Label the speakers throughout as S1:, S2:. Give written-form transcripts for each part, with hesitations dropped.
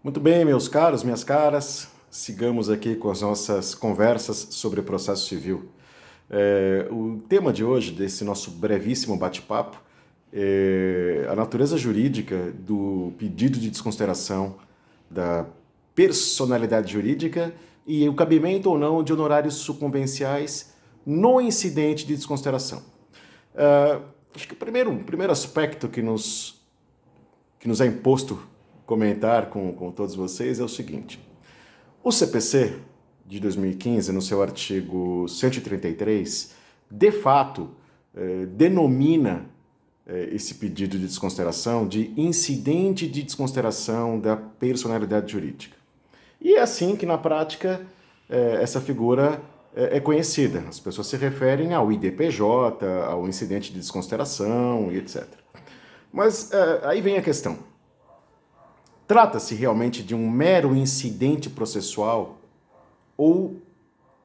S1: Muito bem, meus caros, minhas caras, sigamos aqui com as nossas conversas sobre processo civil. O tema de hoje, desse nosso brevíssimo bate-papo, é a natureza jurídica do pedido de desconsideração da personalidade jurídica e o cabimento ou não de honorários sucumbenciais no incidente de desconsideração. Acho que o primeiro aspecto que nos é imposto comentar com todos vocês é o seguinte. O CPC de 2015, no seu artigo 133, de fato, denomina esse pedido de desconsideração de incidente de desconsideração da personalidade jurídica. E é assim que, na prática, essa figura é conhecida. As pessoas se referem ao IDPJ, ao incidente de desconsideração e etc. Mas aí vem a questão. Trata-se realmente de um mero incidente processual ou,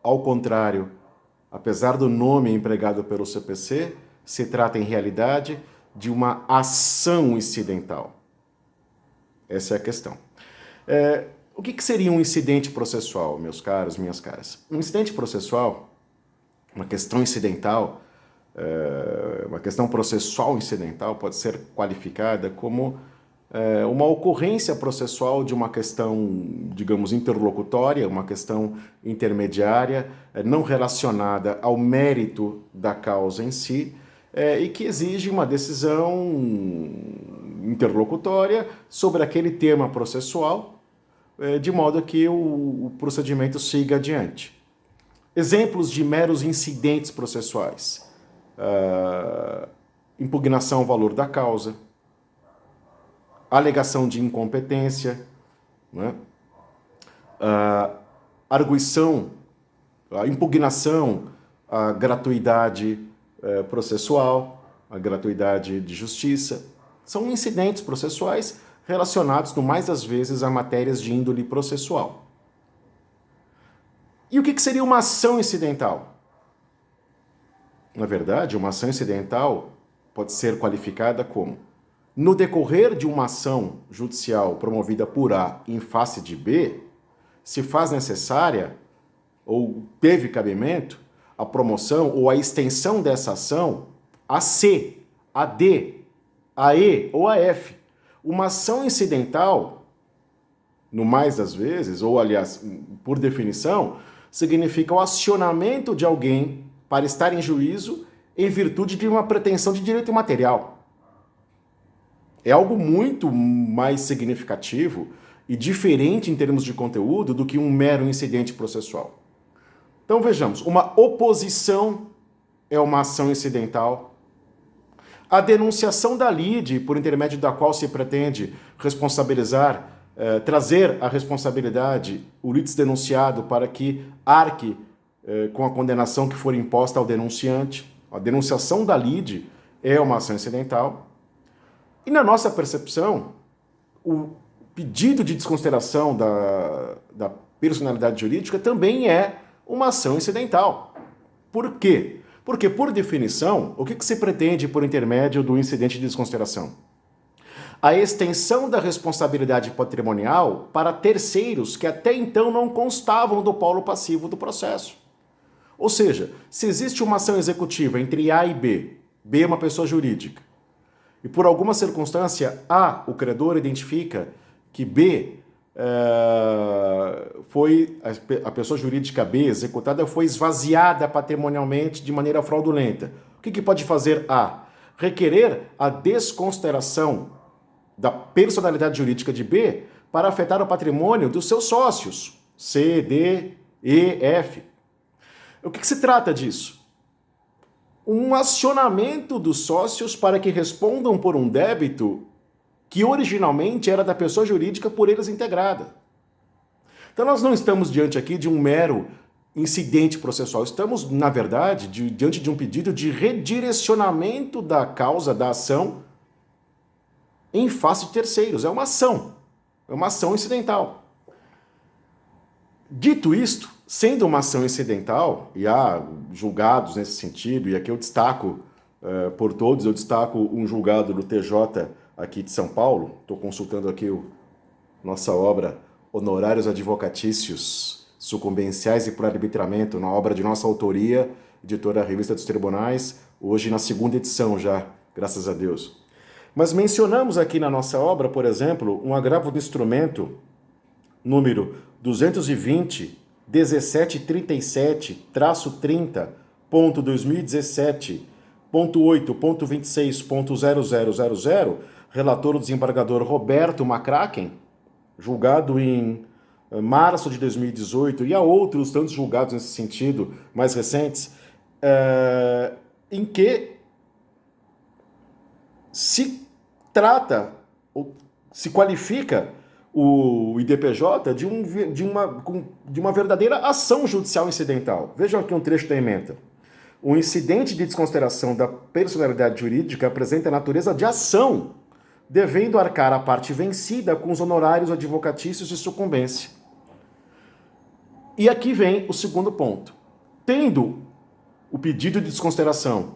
S1: ao contrário, apesar do nome empregado pelo CPC, se trata em realidade de uma ação incidental? Essa é a questão. O que seria um incidente processual, meus caros, minhas caras? Um incidente processual, uma questão incidental, uma questão processual incidental pode ser qualificada como uma ocorrência processual de uma questão, digamos, interlocutória, uma questão intermediária, não relacionada ao mérito da causa em si, e que exige uma decisão interlocutória sobre aquele tema processual, de modo que o procedimento siga adiante. Exemplos de meros incidentes processuais. Impugnação ao valor da causa, alegação de incompetência, né? Arguição, a impugnação à gratuidade processual, à gratuidade de justiça. São incidentes processuais relacionados, no mais das vezes, a matérias de índole processual. E o que seria uma ação incidental? Na verdade, uma ação incidental pode ser qualificada como: no decorrer de uma ação judicial promovida por A em face de B, se faz necessária ou teve cabimento a promoção ou a extensão dessa ação a C, a D, a E ou a F. Uma ação incidental, no mais das vezes, ou aliás, por definição, significa o acionamento de alguém para estar em juízo em virtude de uma pretensão de direito material. É algo muito mais significativo e diferente em termos de conteúdo do que um mero incidente processual. Então vejamos, uma oposição é uma ação incidental. A denunciação da lide, por intermédio da qual se pretende responsabilizar, trazer a responsabilidade o litisdenunciado para que arque com a condenação que for imposta ao denunciante. A denunciação da lide é uma ação incidental. E na nossa percepção, o pedido de desconsideração da personalidade jurídica também é uma ação incidental. Por quê? Porque, por definição, o que se pretende por intermédio do incidente de desconsideração? A extensão da responsabilidade patrimonial para terceiros que até então não constavam do polo passivo do processo. Ou seja, se existe uma ação executiva entre A e B, B é uma pessoa jurídica, e por alguma circunstância A, o credor, identifica que B a pessoa jurídica B executada foi esvaziada patrimonialmente de maneira fraudulenta. O que pode fazer A? Requerer a desconsideração da personalidade jurídica de B para afetar o patrimônio dos seus sócios, C, D, E, F. O que se trata disso? Um acionamento dos sócios para que respondam por um débito que originalmente era da pessoa jurídica por eles integrada. Então nós não estamos diante aqui de um mero incidente processual, estamos, na verdade, diante de um pedido de redirecionamento da causa, da ação, em face de terceiros. É uma ação incidental. Dito isto, sendo uma ação incidental, e há julgados nesse sentido, e aqui eu destaco, por todos, eu destaco um julgado do TJ aqui de São Paulo, estou consultando aqui nossa obra Honorários Advocatícios, Sucumbenciais e por Arbitramento, na obra de nossa autoria, editora Revista dos Tribunais, hoje na segunda edição já, graças a Deus. Mas mencionamos aqui na nossa obra, por exemplo, um agravo do instrumento número 220, 1737.2017.8.26.0000, relator o desembargador Roberto Macraken, julgado em março de 2018, e há outros tantos julgados nesse sentido, mais recentes, em que se trata, ou se qualifica o IDPJ de uma verdadeira ação judicial incidental. Vejam aqui um trecho da ementa. O incidente de desconsideração da personalidade jurídica apresenta a natureza de ação, devendo arcar a parte vencida com os honorários advocatícios de sucumbência. E aqui vem o segundo ponto. Tendo o pedido de desconsideração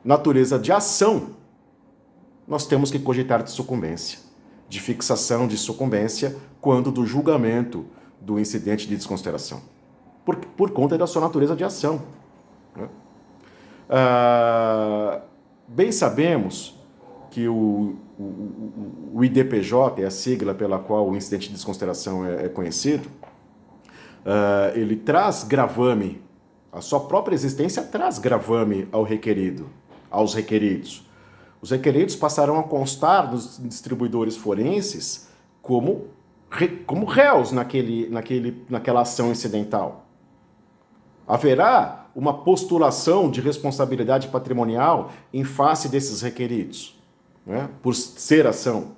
S1: natureza de ação, nós temos que cogitar de sucumbência, de fixação de sucumbência, quando do julgamento do incidente de desconsideração, por conta da sua natureza de ação. Né? Bem sabemos que o IDPJ, é a sigla pela qual o incidente de desconsideração é conhecido, ele traz gravame, a sua própria existência traz gravame ao requerido, aos requeridos. Os requeridos passarão a constar dos distribuidores forenses como réus naquela ação incidental. Haverá uma postulação de responsabilidade patrimonial em face desses requeridos, né, por ser ação.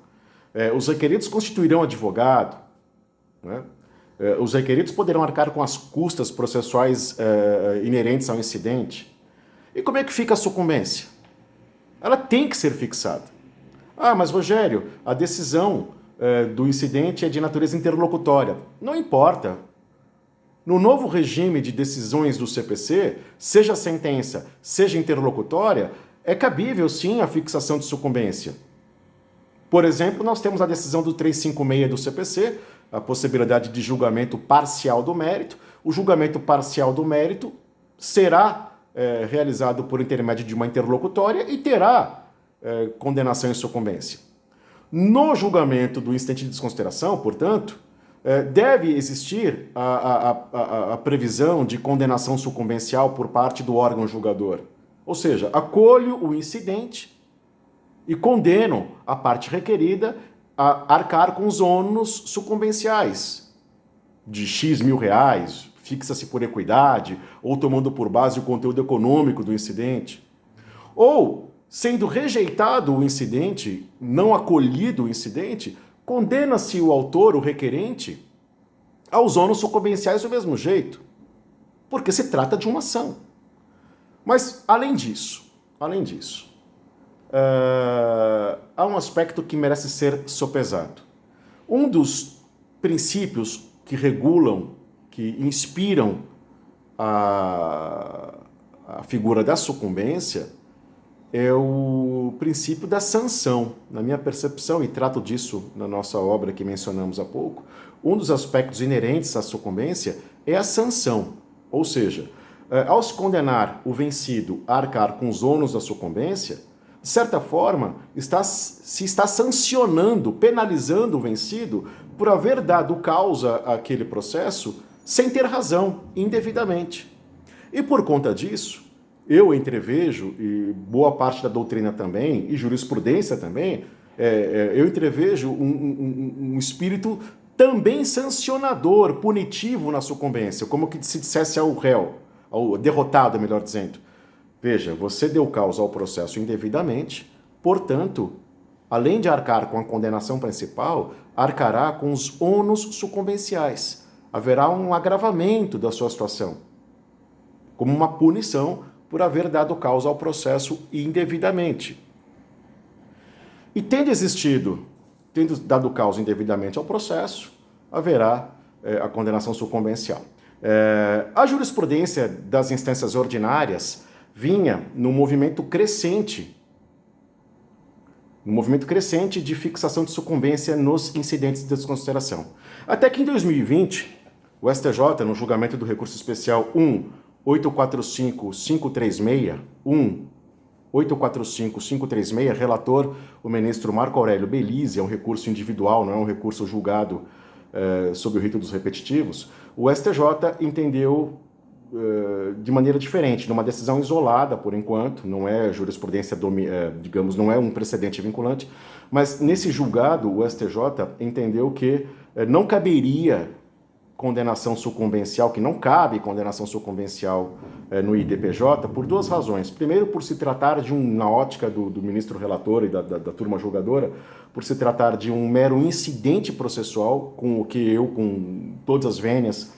S1: Os requeridos constituirão advogado, né? Os requeridos poderão arcar com as custas processuais inerentes ao incidente. E como é que fica a sucumbência? Ela tem que ser fixada. Ah, mas Rogério, a decisão do incidente é de natureza interlocutória. Não importa. No novo regime de decisões do CPC, seja sentença, seja interlocutória, é cabível sim a fixação de sucumbência. Por exemplo, nós temos a decisão do 356 do CPC, a possibilidade de julgamento parcial do mérito. O julgamento parcial do mérito será realizado por intermédio de uma interlocutória e terá condenação em sucumbência. No julgamento do incidente de desconsideração, portanto, deve existir a previsão de condenação sucumbencial por parte do órgão julgador. Ou seja, acolho o incidente e condeno a parte requerida a arcar com os ônus sucumbenciais de X mil reais, fixa-se por equidade, ou tomando por base o conteúdo econômico do incidente. Ou, sendo rejeitado o incidente, não acolhido o incidente, condena-se o autor, o requerente, aos ônus sucumbenciais do mesmo jeito, porque se trata de uma ação. Mas, além disso, há um aspecto que merece ser sopesado. Um dos princípios que regulam, que inspiram a figura da sucumbência é o princípio da sanção. Na minha percepção, e trato disso na nossa obra que mencionamos há pouco, um dos aspectos inerentes à sucumbência é a sanção. Ou seja, ao se condenar o vencido a arcar com os ônus da sucumbência, de certa forma, se está sancionando, penalizando o vencido por haver dado causa àquele processo sem ter razão, indevidamente. E por conta disso, eu entrevejo, e boa parte da doutrina também, e jurisprudência também, eu entrevejo um espírito também sancionador, punitivo na sucumbência, como que se dissesse ao réu, ao derrotado, melhor dizendo. Veja, você deu causa ao processo indevidamente, portanto, além de arcar com a condenação principal, arcará com os ônus sucumbenciais. Haverá um agravamento da sua situação, como uma punição por haver dado causa ao processo indevidamente. E tendo dado causa indevidamente ao processo, haverá a condenação sucumbencial. A jurisprudência das instâncias ordinárias vinha num movimento crescente Um movimento crescente de fixação de sucumbência nos incidentes de desconsideração. Até que em 2020, o STJ, no julgamento do recurso especial 1845536, relator o ministro Marco Aurélio Belize, é um recurso individual, não é um recurso julgado sob o rito dos repetitivos, o STJ entendeu de maneira diferente, numa decisão isolada, por enquanto, não é jurisprudência, digamos, não é um precedente vinculante, mas nesse julgado o STJ entendeu que não caberia condenação sucumbencial, que não cabe condenação sucumbencial no IDPJ, por duas razões. Primeiro, por se tratar de na ótica do ministro relator e da turma julgadora, por se tratar de um mero incidente processual, com o que eu, com todas as vênias,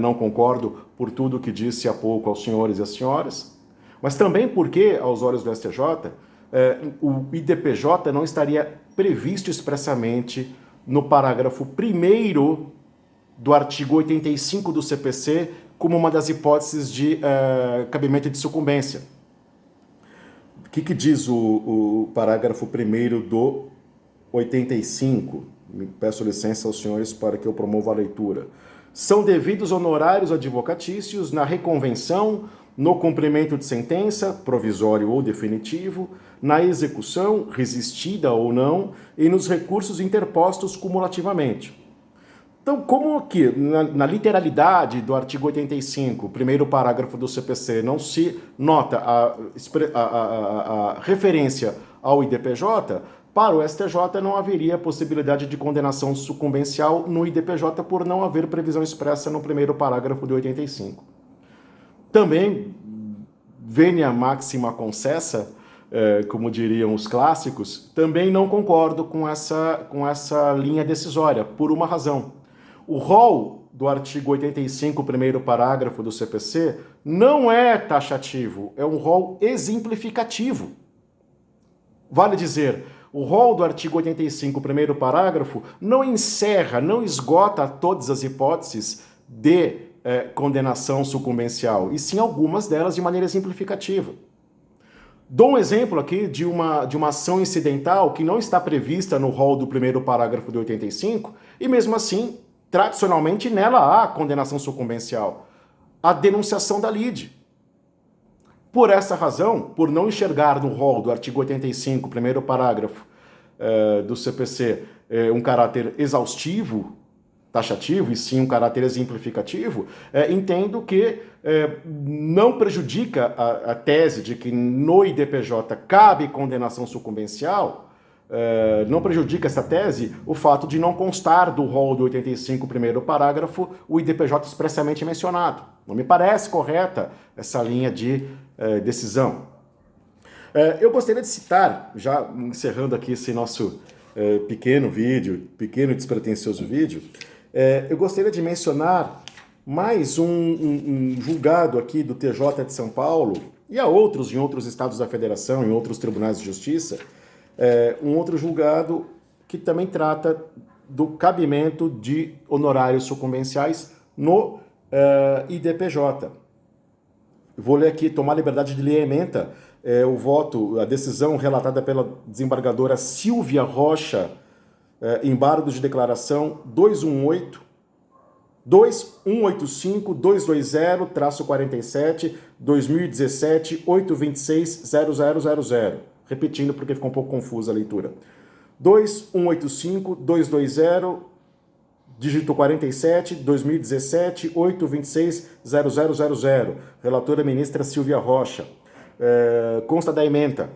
S1: não concordo por tudo que disse há pouco aos senhores e às senhoras, mas também porque, aos olhos do STJ, o IDPJ não estaria previsto expressamente no parágrafo 1º do artigo 85 do CPC como uma das hipóteses de cabimento de sucumbência. O que diz o parágrafo 1º do 85? Me peço licença aos senhores para que eu promova a leitura. São devidos honorários advocatícios na reconvenção, no cumprimento de sentença, provisório ou definitivo, na execução, resistida ou não, e nos recursos interpostos cumulativamente. Então, como que na literalidade do artigo 85, primeiro parágrafo do CPC, não se nota a referência ao IDPJ, para o STJ não haveria possibilidade de condenação sucumbencial no IDPJ por não haver previsão expressa no primeiro parágrafo do 85. Também, venia maxima concessa, como diriam os clássicos, também não concordo com essa linha decisória, por uma razão. O rol do artigo 85, primeiro parágrafo do CPC, não é taxativo, é um rol exemplificativo. Vale dizer, o rol do artigo 85, primeiro parágrafo, não encerra, não esgota todas as hipóteses de condenação sucumbencial, e sim algumas delas de maneira exemplificativa. Dou um exemplo aqui de uma ação incidental que não está prevista no rol do primeiro parágrafo do 85, e mesmo assim, tradicionalmente, nela há condenação sucumbencial. A denunciação da lide. Por essa razão, por não enxergar no rol do artigo 85, primeiro parágrafo do CPC, um caráter exaustivo, taxativo, e sim um caráter exemplificativo, entendo que não prejudica a tese de que no IDPJ cabe condenação sucumbencial, não prejudica essa tese o fato de não constar do rol do 85, primeiro parágrafo, o IDPJ expressamente mencionado. Não me parece correta essa linha de decisão. Eu gostaria de citar, já encerrando aqui esse nosso pequeno e despretensioso vídeo, eu gostaria de mencionar mais um julgado aqui do TJ de São Paulo, e há outros em outros estados da federação, em outros tribunais de justiça, um outro julgado que também trata do cabimento de honorários sucumbenciais no IDPJ. Vou ler aqui, tomar a liberdade de ler a ementa, a decisão relatada pela desembargadora Silvia Rocha, embargo de declaração 2185-220-47, 2017, 826-0000. Repetindo porque ficou um pouco confusa a leitura. 2185-220, dígito 47, 2017, 826-0000. Relatora ministra Silvia Rocha. Consta da ementa.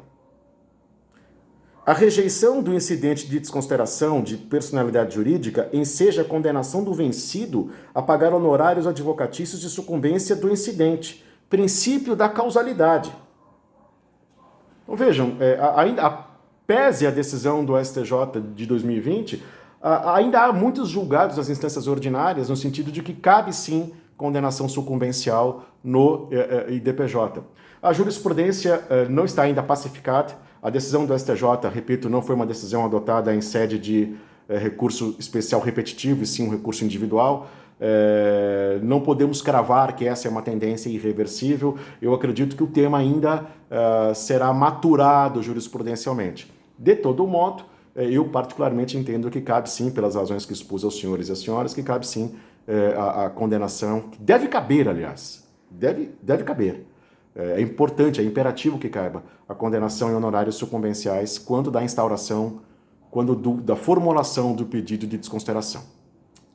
S1: A rejeição do incidente de desconsideração de personalidade jurídica enseja a condenação do vencido a pagar honorários advocatícios de sucumbência do incidente, princípio da causalidade. Então vejam, pese a decisão do STJ de 2020, ainda há muitos julgados nas instâncias ordinárias no sentido de que cabe sim condenação sucumbencial no IDPJ. A jurisprudência não está ainda pacificada. A decisão do STJ, repito, não foi uma decisão adotada em sede de recurso especial repetitivo, e sim um recurso individual. Não podemos cravar que essa é uma tendência irreversível. Eu acredito que o tema ainda será maturado jurisprudencialmente. De todo modo, eu particularmente entendo que cabe sim, pelas razões que expus aos senhores e às senhoras, que cabe sim a condenação, que deve caber, aliás, deve caber. É importante, é imperativo que caiba a condenação em honorários sucumbenciais quando da instauração, quando da formulação do pedido de desconsideração.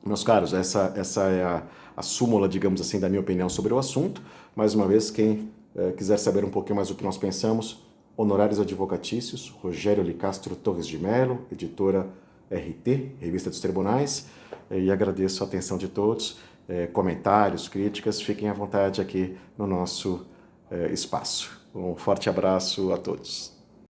S1: Meus caros, essa é a súmula, digamos assim, da minha opinião sobre o assunto. Mais uma vez, quem quiser saber um pouquinho mais do que nós pensamos, Honorários Advocatícios, Rogério Licastro Torres de Melo, editora RT, Revista dos Tribunais, e agradeço a atenção de todos. Comentários, críticas, fiquem à vontade aqui no nosso espaço. Um forte abraço a todos.